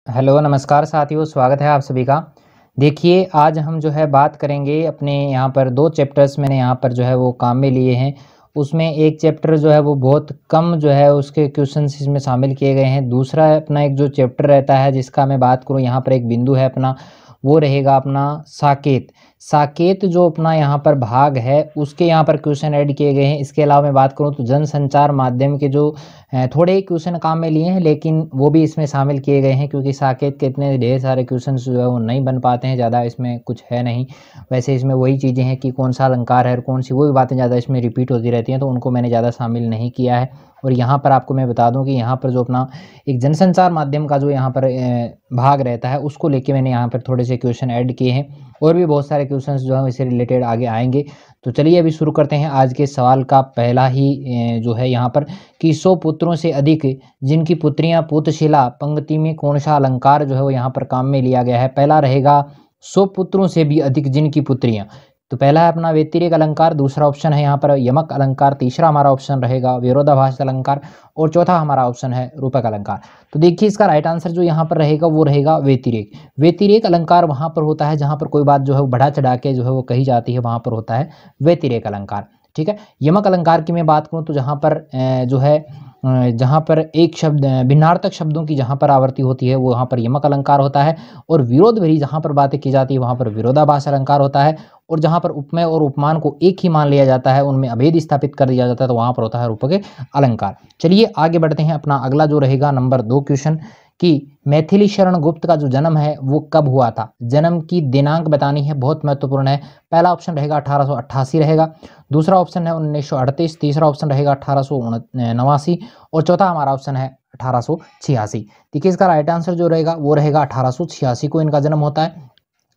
Hello नमस्कार साथियों, स्वागत है आप सभी का। देखिए आज हम जो है बात करेंगे अपने यहाँ पर 2 चैप्टर्स मैंने यहाँ पर जो है वो काम में लिए हैं। उसमें एक चैप्टर जो है वो बहुत कम जो है उसके क्वेश्चंस इसमें शामिल किए गए हैं। दूसरा अपना एक जो चैप्टर रहता है जिसका मैं बात करूँ, यहाँ पर एक बिंदु है अपना, वो रहेगा अपना साकेत। साकेत जो अपना यहाँ पर भाग है उसके यहाँ पर क्वेश्चन ऐड किए गए हैं। इसके अलावा मैं बात करूँ तो जनसंचार माध्यम के जो थोड़े ही क्वेश्चन काम में लिए हैं, लेकिन वो भी इसमें शामिल किए गए हैं क्योंकि साकेत के इतने ढेर सारे क्वेश्चन जो है वो नहीं बन पाते हैं, ज़्यादा इसमें कुछ है नहीं। वैसे इसमें वही चीज़ें हैं कि कौन सा अलंकार है और कौन सी, वो भी बातें ज़्यादा इसमें रिपीट होती रहती हैं, तो उनको मैंने ज़्यादा शामिल नहीं किया है। और यहाँ पर आपको मैं बता दूं कि यहाँ पर जो अपना एक जनसंचार माध्यम का जो यहाँ पर भाग रहता है उसको लेके मैंने यहाँ पर थोड़े से क्वेश्चन ऐड किए हैं, और भी बहुत सारे क्वेश्चंस जो हैं इससे रिलेटेड आगे आएंगे। तो चलिए अभी शुरू करते हैं आज के सवाल का पहला ही जो है यहाँ पर कि 100 पुत्रों से अधिक जिनकी पुत्रियां पुत्रशिला पंक्ति में कौन सा अलंकार जो है वो यहाँ पर काम में लिया गया है। पहला रहेगा 100 पुत्रों से भी अधिक जिनकी पुत्रियां, तो पहला है अपना व्यतिरेक अलंकार, दूसरा ऑप्शन है यहाँ पर यमक अलंकार, तीसरा हमारा ऑप्शन रहेगा विरोधाभास अलंकार, और चौथा हमारा ऑप्शन है रूपक अलंकार। तो देखिए इसका राइट आंसर जो यहाँ पर रहेगा वो रहेगा व्यतिरेक। व्यतिरेक अलंकार वहाँ पर होता है जहाँ पर कोई बात जो है वो बढ़ा चढ़ा के जो है वो कही जाती है, वहाँ पर होता है व्यतिरेक अलंकार। ठीक है। यमक अलंकार की मैं बात करूँ तो जहाँ पर जो है जहाँ पर एक शब्द भिन्नार्थक शब्दों की जहाँ पर आवृत्ति होती है वो वहाँ पर यमक अलंकार होता है, और विरोध भरी जहाँ पर बातें की जाती है वहाँ पर विरोधाभास अलंकार होता है, और जहाँ पर उपमेय और उपमान को एक ही मान लिया जाता है, उनमें अभेद स्थापित कर दिया जाता है, तो वहाँ पर होता है रूपक अलंकार। चलिए आगे बढ़ते हैं। अपना अगला जो रहेगा नंबर 2 क्वेश्चन कि मैथिली शरण गुप्त का जो जन्म है वो कब हुआ था। जन्म की दिनांक बतानी है, बहुत महत्वपूर्ण है। पहला ऑप्शन रहेगा 1888 रहेगा, दूसरा ऑप्शन है 1938, तीसरा ऑप्शन रहेगा 1889, और चौथा हमारा ऑप्शन है 1886। देखिए इसका राइट आंसर जो रहेगा वो रहेगा 1886 को इनका जन्म होता है।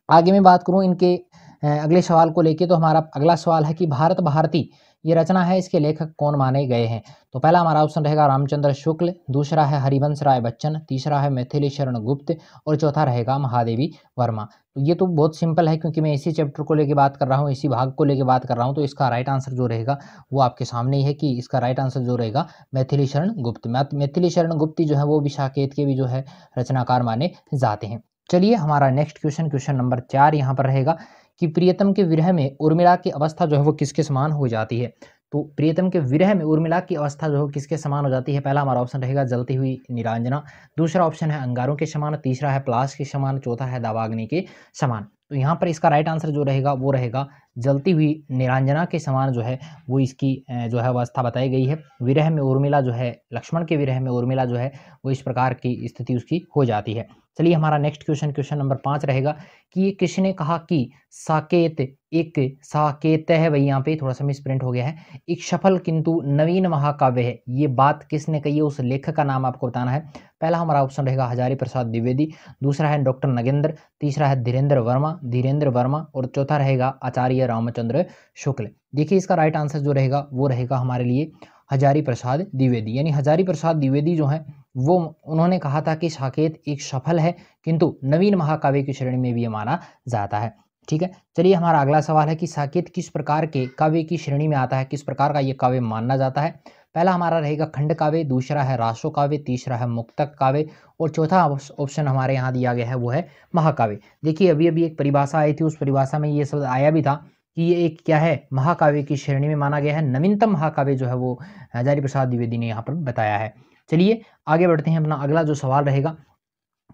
आगे मैं बात करूं इनके अगले सवाल को लेके, तो हमारा अगला सवाल है कि भारत भारती ये रचना है, इसके लेखक कौन माने गए हैं। तो पहला हमारा ऑप्शन रहेगा रामचंद्र शुक्ल, दूसरा है हरिवंश राय बच्चन, तीसरा है मैथिली शरण गुप्त, और चौथा रहेगा महादेवी वर्मा। तो ये तो बहुत सिंपल है क्योंकि मैं इसी चैप्टर को लेके बात कर रहा हूँ, इसी भाग को लेके बात कर रहा हूँ, तो इसका राइट आंसर जो रहेगा वो आपके सामने ही है कि इसका राइट आंसर जो रहेगा मैथिली शरण गुप्त। मैथिली शरण गुप्त जो है वो भी साकेत के भी जो है रचनाकार माने जाते हैं। चलिए हमारा नेक्स्ट क्वेश्चन, क्वेश्चन नंबर 4 यहाँ पर रहेगा कि प्रियतम के विरह में उर्मिला की अवस्था जो है वो किसके समान हो जाती है। तो प्रियतम के विरह में उर्मिला की अवस्था जो है किसके समान हो जाती है। पहला हमारा ऑप्शन रहेगा जलती हुई निरांजना, दूसरा ऑप्शन है अंगारों के समान, तीसरा है प्लास के समान, चौथा है दावाग्नि के समान। तो यहाँ पर इसका राइट आंसर जो रहेगा वो रहेगा जलती हुई निरांजना के समान जो है वो इसकी जो है अवस्था बताई गई है। विरह में उर्मिला जो है, लक्ष्मण के विरह में उर्मिला जो है वो इस प्रकार की स्थिति उसकी हो जाती है। चलिए हमारा नेक्स्ट क्वेश्चन, क्वेश्चन नंबर 5 रहेगा कि ये किसने कहा कि साकेत एक साकेत है, भाई यहाँ पे थोड़ा सा मिस प्रिंट हो गया है, एक सफल किंतु नवीन महाकाव्य है। ये बात किसने कही है, उस लेखक का नाम आपको बताना है। पहला हमारा ऑप्शन रहेगा हजारी प्रसाद द्विवेदी, दूसरा है डॉक्टर नगेंद्र, तीसरा है धीरेन्द्र वर्मा, और चौथा रहेगा आचार्य रामचंद्र शुक्ल। देखिए इसका राइट आंसर जो रहेगा वो रहेगा हमारे लिए हजारी प्रसाद द्विवेदी। यानी हजारी प्रसाद द्विवेदी जो है वो उन्होंने कहा था कि साकेत एक सफल है किंतु नवीन महाकाव्य की श्रेणी में भी माना जाता है। ठीक है। चलिए हमारा अगला सवाल है कि साकेत किस प्रकार के काव्य की श्रेणी में आता है, किस प्रकार का ये काव्य माना जाता है। पहला हमारा रहेगा खंड काव्य, दूसरा है रासो काव्य, तीसरा है मुक्तक काव्य, और चौथा ऑप्शन हमारे यहाँ दिया गया है वो है महाकाव्य। देखिए अभी अभी एक परिभाषा आई थी, उस परिभाषा में ये शब्द आया भी था कि ये एक क्या है, महाकाव्य की श्रेणी में माना गया है। नवीनतम महाकाव्य जो है वो हजारी प्रसाद द्विवेदी ने यहाँ पर बताया है। चलिए आगे बढ़ते हैं। अपना अगला जो सवाल रहेगा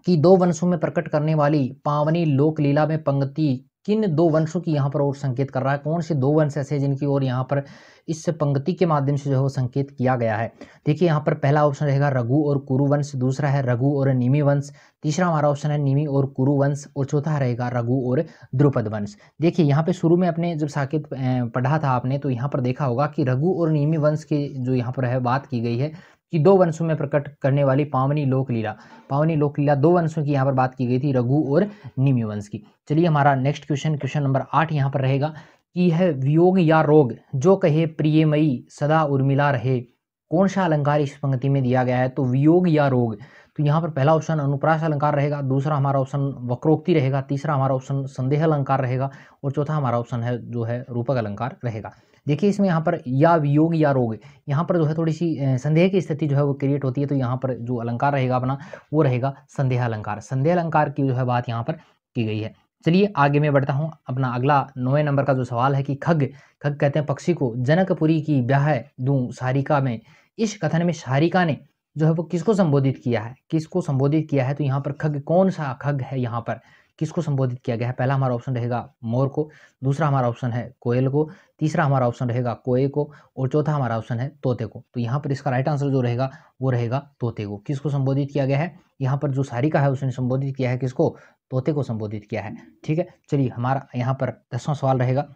कि 2 वंशों में प्रकट करने वाली पावनी लोक लीला में पंक्ति किन 2 वंशों की यहाँ पर और संकेत कर रहा है। कौन से 2 वंश ऐसे हैं जिनकी ओर यहाँ पर इस पंक्ति के माध्यम से जो है वो संकेत किया गया है। देखिए यहाँ पर पहला ऑप्शन रहेगा रघु और कुरु वंश, दूसरा है रघु और निमि वंश, तीसरा हमारा ऑप्शन है निमि और कुरु वंश, और चौथा रहेगा रघु और द्रुपद वंश। देखिए यहाँ पे शुरू में अपने जब साकेत पढ़ा था आपने तो यहाँ पर देखा होगा कि रघु और निमि वंश की जो यहाँ पर है बात की गई है कि 2 वंशों में प्रकट करने वाली पावनी लोकलीला 2 वंशों की यहाँ पर बात की गई थी, रघु और निमि वंश की। चलिए हमारा नेक्स्ट क्वेश्चन, क्वेश्चन नंबर 8 यहाँ पर रहेगा कि यह वियोग या रोग जो कहे प्रियमयी सदा उर्मिला रहे, कौन सा अलंकार इस पंक्ति में दिया गया है। तो वियोग या रोग, तो यहाँ पर पहला ऑप्शन अनुप्रास अलंकार रहेगा, दूसरा हमारा ऑप्शन वक्रोक्ति रहेगा, तीसरा हमारा ऑप्शन संदेह अलंकार रहेगा, और चौथा हमारा ऑप्शन है जो है रूपक अलंकार रहेगा। देखिए इसमें यहाँ पर या वियोग या रोग, यहाँ पर जो है थोड़ी सी संदेह की स्थिति जो है वो क्रिएट होती है, तो यहाँ पर जो अलंकार रहेगा अपना वो रहेगा संदेह अलंकार। संदेह अलंकार की जो है बात यहाँ पर की गई है। चलिए आगे मैं बढ़ता हूँ। अपना अगला 9वें नंबर का जो सवाल है कि खग, खग कहते हैं पक्षी को, जनकपुरी की ब्याह दूं सारिका में, इस कथन में सारिका ने जो है वो किसको संबोधित किया है, किसको संबोधित किया है? तो यहाँ पर खग कौन सा खग है, यहाँ पर किसको संबोधित किया गया है? पहला हमारा ऑप्शन रहेगा मोर को, दूसरा हमारा ऑप्शन है कोयल को, तीसरा हमारा ऑप्शन रहेगा कोए को, और चौथा हमारा ऑप्शन है तोते को। तो यहाँ पर इसका राइट आंसर जो रहेगा वो रहेगा तोते को। किसको संबोधित किया गया है? यहाँ पर जो सारिका है उसने संबोधित किया है किसको? तोते को संबोधित किया है। ठीक है, चलिए हमारा यहाँ पर 10वां सवाल रहेगा।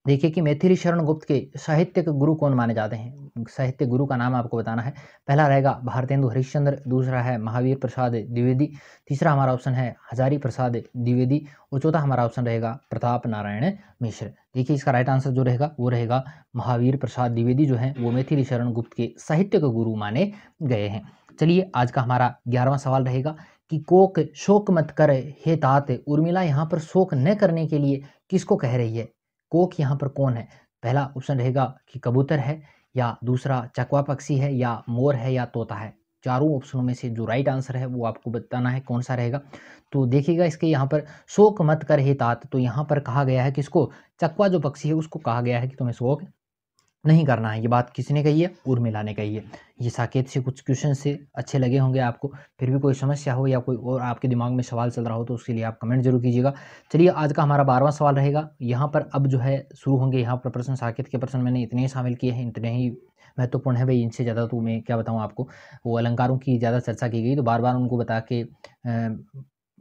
देखिए कि मैथिली शरण गुप्त के साहित्य के गुरु कौन माने जाते हैं? साहित्य गुरु का नाम आपको बताना है। पहला रहेगा भारतेंदु हरिश्चंद्र, दूसरा है महावीर प्रसाद द्विवेदी, तीसरा हमारा ऑप्शन है हजारी प्रसाद द्विवेदी, और चौथा हमारा ऑप्शन रहेगा प्रताप नारायण मिश्र। देखिए इसका राइट आंसर जो रहेगा वो रहेगा महावीर प्रसाद द्विवेदी जो है वो मैथिली शरण गुप्त के साहित्य के गुरु माने गए हैं। चलिए आज का हमारा 11वां सवाल रहेगा कि कोक शोक मत कर हे तात, उर्मिला यहाँ पर शोक न करने के लिए किसको कह रही है? कोक यहाँ पर कौन है? पहला ऑप्शन रहेगा कि कबूतर है, या दूसरा चकवा पक्षी है, या मोर है, या तोता है। चारों ऑप्शनों में से जो राइट आंसर है वो आपको बताना है कौन सा रहेगा। तो देखिएगा इसके यहाँ पर शोक मत कर हे तात, तो यहाँ पर कहा गया है किसको? चकवा जो पक्षी है उसको कहा गया है कि तुम्हें शोक नहीं करना है। ये बात किसने कही है? उर्मिला ने कही है। ये साकेत से कुछ क्वेश्चन से अच्छे लगे होंगे आपको, फिर भी कोई समस्या हो या कोई और आपके दिमाग में सवाल चल रहा हो तो उसके लिए आप कमेंट जरूर कीजिएगा। चलिए आज का हमारा 12वां सवाल रहेगा। यहाँ पर अब जो है शुरू होंगे यहाँ पर प्रश्न। साकेत के प्रश्न मैंने इतने ही शामिल किए हैं, इतने ही महत्वपूर्ण है भाई, इनसे ज़्यादा तो मैं क्या बताऊँ आपको। वो अलंकारों की ज़्यादा चर्चा की गई तो बार बार उनको बता के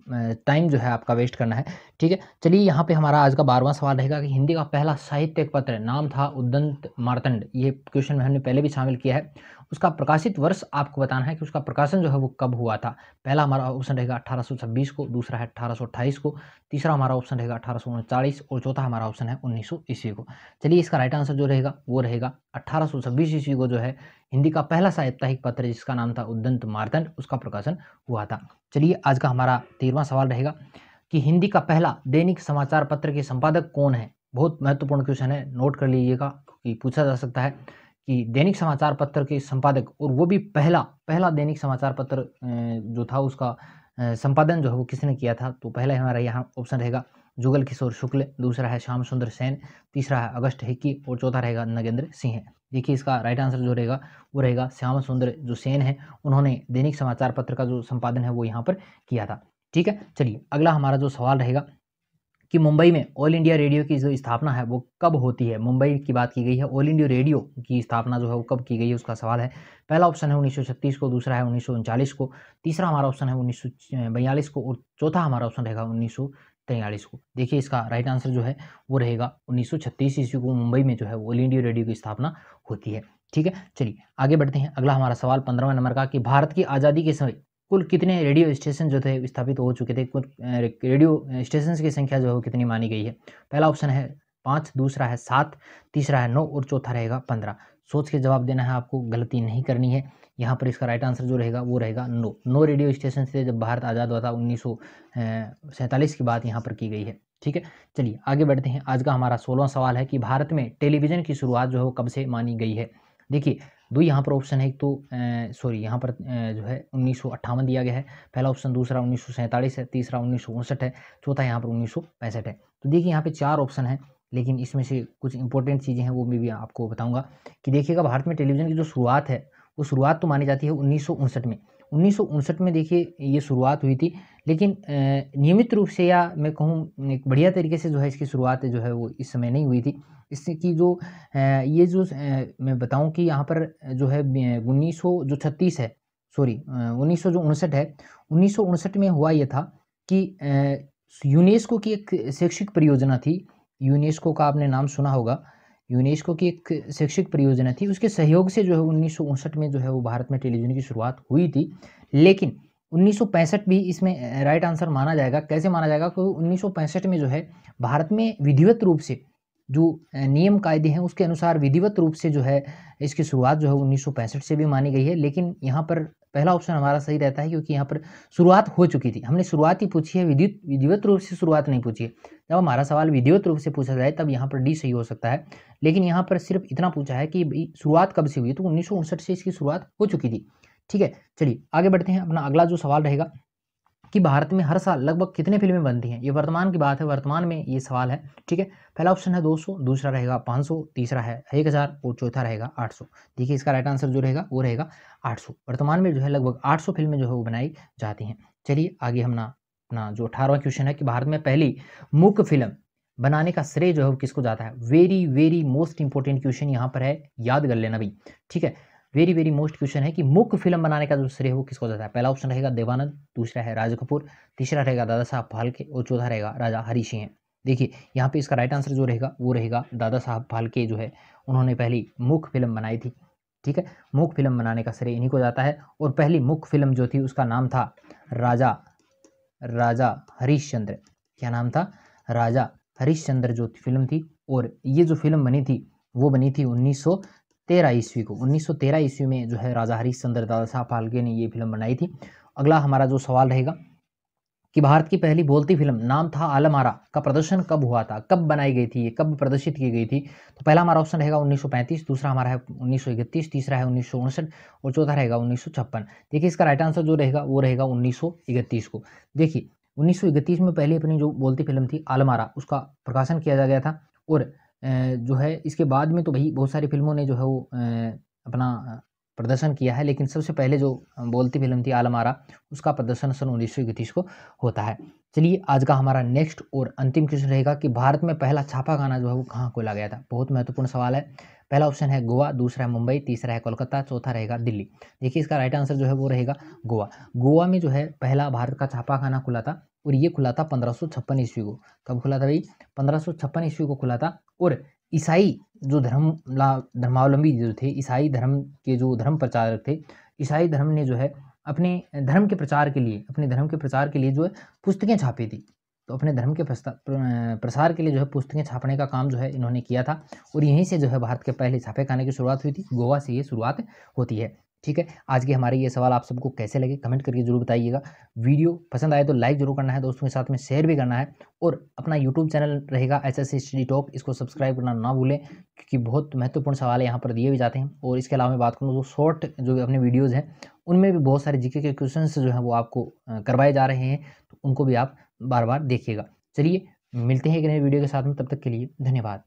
टाइम जो है आपका वेस्ट करना है। ठीक है, चलिए यहाँ पे हमारा आज का 12वां सवाल रहेगा कि हिंदी का पहला साहित्यिक पत्र नाम था उद्दंत मार्तंड। ये क्वेश्चन में हमने पहले भी शामिल किया है। उसका प्रकाशित वर्ष आपको बताना है कि उसका प्रकाशन जो है वो कब हुआ था। पहला हमारा ऑप्शन रहेगा 1826 को, दूसरा है 1828 को, तीसरा हमारा ऑप्शन रहेगा 1839 और चौथा हमारा ऑप्शन है 1900 ईस्वी को। चलिए इसका राइट आंसर जो रहेगा वो रहेगा 1826 ईस्वी को जो है हिंदी का पहला साप्ताहिक पत्र जिसका नाम था उद्दंत मार्तंड उसका प्रकाशन हुआ था। चलिए आज का हमारा 13वां सवाल रहेगा कि हिंदी का पहला दैनिक समाचार पत्र के संपादक कौन है? बहुत महत्वपूर्ण क्वेश्चन है, नोट कर लीजिएगा क्योंकि पूछा जा सकता है कि दैनिक समाचार पत्र के संपादक, और वो भी पहला दैनिक समाचार पत्र जो था उसका संपादन जो है वो किसने किया था? तो पहला हमारा यहाँ ऑप्शन रहेगा जुगल किशोर शुक्ल, दूसरा है श्याम सुंदर सेन, तीसरा है अगस्त हिक्की और चौथा रहेगा नगेंद्र सिंह। देखिए इसका राइट आंसर जो रहेगा वो रहेगा श्याम सुंदर जो सेन है, उन्होंने दैनिक समाचार पत्र का जो संपादन है वो यहाँ पर किया था। ठीक है, चलिए अगला हमारा जो सवाल रहेगा कि मुंबई में ऑल इंडिया रेडियो की जो स्थापना है वो कब होती है? मुंबई की बात की गई है, ऑल इंडिया रेडियो की स्थापना जो है वो कब की गई है उसका सवाल है। पहला ऑप्शन है 1936 को, दूसरा है 1939 को, तीसरा हमारा ऑप्शन है 1942 को और चौथा हमारा ऑप्शन रहेगा 1943 को। देखिए इसका राइट आंसर जो है वो रहेगा 1936 ईस्वी को मुंबई में जो है ऑल इंडिया रेडियो की स्थापना होती है। ठीक है, चलिए आगे बढ़ते हैं। अगला हमारा सवाल 15वें नंबर का कि भारत की आज़ादी के समय कुल कितने रेडियो स्टेशन जो थे स्थापित हो चुके थे? कुल रेडियो स्टेशन की संख्या जो है वो कितनी मानी गई है? पहला ऑप्शन है 5, दूसरा है 7, तीसरा है 9 और चौथा रहेगा 15। सोच के जवाब देना है आपको, गलती नहीं करनी है। यहाँ पर इसका राइट आंसर जो रहेगा वो रहेगा 9। 9 रेडियो स्टेशन थे जब भारत आज़ाद हुआ था, 1947 की बात यहाँ पर की गई है। ठीक है, चलिए आगे बढ़ते हैं। आज का हमारा 16वां सवाल है कि भारत में टेलीविज़न की शुरुआत जो है वो कब से मानी गई है? देखिए दो यहाँ पर ऑप्शन है, एक तो यहाँ पर जो है 1958 दिया गया है पहला ऑप्शन, दूसरा 1947 है, तीसरा 1959 है, चौथा यहाँ पर 1965 है। तो देखिए यहाँ पे 4 ऑप्शन है, लेकिन इसमें से कुछ इंपॉर्टेंट चीज़ें हैं वो मैं भी आपको बताऊंगा कि देखिएगा भारत में टेलीविज़न की जो शुरुआत है वो शुरुआत तो मानी जाती है 1959 में। 1959 में देखिए ये शुरुआत हुई थी, लेकिन नियमित रूप से या मैं कहूँ एक बढ़िया तरीके से जो है इसकी शुरुआत जो है वो इस समय नहीं हुई थी। इसकी जो ये जो मैं बताऊं कि यहाँ पर जो है 1936 है, सॉरी 1959 है, 1959 में हुआ ये था कि यूनेस्को की एक शैक्षिक परियोजना थी। यूनेस्को का आपने नाम सुना होगा, यूनेस्को की एक शैक्षिक परियोजना थी, उसके सहयोग से जो है 1959 में जो है वो भारत में टेलीविज़न की शुरुआत हुई थी। लेकिन 1965 भी इसमें राइट आंसर माना जाएगा। कैसे माना जाएगा? क्योंकि 1965 में जो है भारत में विधिवत रूप से जो नियम कायदे हैं उसके अनुसार विधिवत रूप से जो है इसकी शुरुआत जो है 1965 से भी मानी गई है। लेकिन यहाँ पर पहला ऑप्शन हमारा सही रहता है, क्योंकि यहाँ पर शुरुआत हो चुकी थी, हमने शुरुआत ही पूछी है, विधिवत रूप से शुरुआत नहीं पूछी है। जब हमारा सवाल विधिवत रूप से पूछा जाए तब यहाँ पर डी सही हो सकता है, लेकिन यहाँ पर सिर्फ इतना पूछा है कि शुरुआत कब से हुई, तो 1959 से इसकी शुरुआत हो चुकी थी। ठीक है, चलिए आगे बढ़ते हैं। अपना अगला जो सवाल रहेगा कि भारत में हर साल लगभग कितने फिल्में बनती हैं। ये वर्तमान की बात है, वर्तमान में ये सवाल है। ठीक है, पहला ऑप्शन है 200, दूसरा रहेगा 500, तीसरा है 1000 और चौथा रहेगा 800। देखिए इसका राइट आंसर जो रहेगा वो रहेगा 800। वर्तमान में जो है लगभग 800 फिल्में जो है वो बनाई जाती हैं। चलिए आगे हम अपना जो 18वां क्वेश्चन है कि भारत में पहली मुख्य फिल्म बनाने का श्रेय जो है वो किसको जाता है। Very very most important question यहाँ पर है, याद कर लेना भाई। ठीक है, वेरी वेरी मोस्ट क्वेश्चन है कि मुख्य फिल्म बनाने का जो श्रेय है वो किसको जाता है। पहला ऑप्शन रहेगा देवानंद, दूसरा है राज कपूर, तीसरा रहेगा दादा साहब फाल्के और चौथा रहेगा राजा हरी सिंह। देखिए यहाँ पे इसका राइट आंसर जो रहेगा वो रहेगा दादा साहब फाल्के, जो है उन्होंने पहली मुख्य फिल्म बनाई थी। ठीक है, मुख्य फिल्म बनाने का श्रेय इन्हीं को जाता है। और पहली मुख्य फिल्म जो थी उसका नाम था राजा हरिश्चंद्र। क्या नाम था? राजा हरिश्चंद्र जो फिल्म थी। और ये जो फिल्म बनी थी वो बनी थी 1913 ईस्वी को। 1913 ईस्वी में जो है राजा हरिश्चंद्र दादा साहब फाल्के ने ये फिल्म बनाई थी। अगला हमारा जो सवाल रहेगा कि भारत की पहली बोलती फिल्म नाम था आलम आरा का प्रदर्शन कब हुआ था, कब बनाई गई थी, ये कब प्रदर्शित की गई थी। तो पहला हमारा ऑप्शन रहेगा 1935, दूसरा हमारा है 1931, तीसरा है 1959 और चौथा रहेगा 1956। देखिए इसका राइट आंसर जो रहेगा वो रहेगा 1931 को। देखिए 1931 में पहली अपनी जो बोलती फिल्म थी आलम आरा, उसका प्रकाशन किया गया था। और जो है इसके बाद में तो भाई बहुत सारी फिल्मों ने जो है वो अपना प्रदर्शन किया है, लेकिन सबसे पहले जो बोलती फिल्म थी आलम आरा, उसका प्रदर्शन सन 1931 को होता है। चलिए आज का हमारा नेक्स्ट और अंतिम क्वेश्चन रहेगा कि भारत में पहला छापाखाना जो है वो कहाँ खोला गया था। बहुत महत्वपूर्ण सवाल है। पहला ऑप्शन है गोवा, दूसरा है मुंबई, तीसरा है कोलकाता, चौथा रहेगा दिल्ली। देखिए इसका राइट आंसर जो है वो रहेगा गोवा। गोवा में जो है पहला भारत का छापाखाना खुला था और ये खुला था 1556 ईस्वी को। कब खुला था भाई? 1556 ईस्वी को खुला था। और ईसाई जो धर्मावलंबी जो थे, ईसाई धर्म के जो धर्म प्रचारक थे, ईसाई धर्म ने जो है अपने धर्म के प्रचार के लिए जो है पुस्तकें छापी थी। तो अपने धर्म के प्रसार के लिए जो है पुस्तकें छापने का काम जो है इन्होंने किया था। और यहीं से जो है भारत के पहले छापेखाने की शुरुआत हुई थी। गोवा से ये शुरुआत होती है। ठीक है, आज के हमारे ये सवाल आप सबको कैसे लगे कमेंट करके जरूर बताइएगा। वीडियो पसंद आए तो लाइक जरूर करना है, दोस्तों के साथ में शेयर भी करना है। और अपना यूट्यूब चैनल रहेगा एसएससी स्टडी टॉक, इसको सब्सक्राइब करना ना भूलें, क्योंकि बहुत महत्वपूर्ण सवाल यहाँ पर दिए भी जाते हैं। और इसके अलावा मैं बात करूँ तो शॉर्ट जो अपने वीडियोज़ हैं उनमें भी बहुत सारे जीके के क्वेश्चन जो हैं वो आपको करवाए जा रहे हैं, तो उनको भी आप बार बार देखिएगा। चलिए मिलते हैं एक नए वीडियो के साथ में, तब तक के लिए धन्यवाद।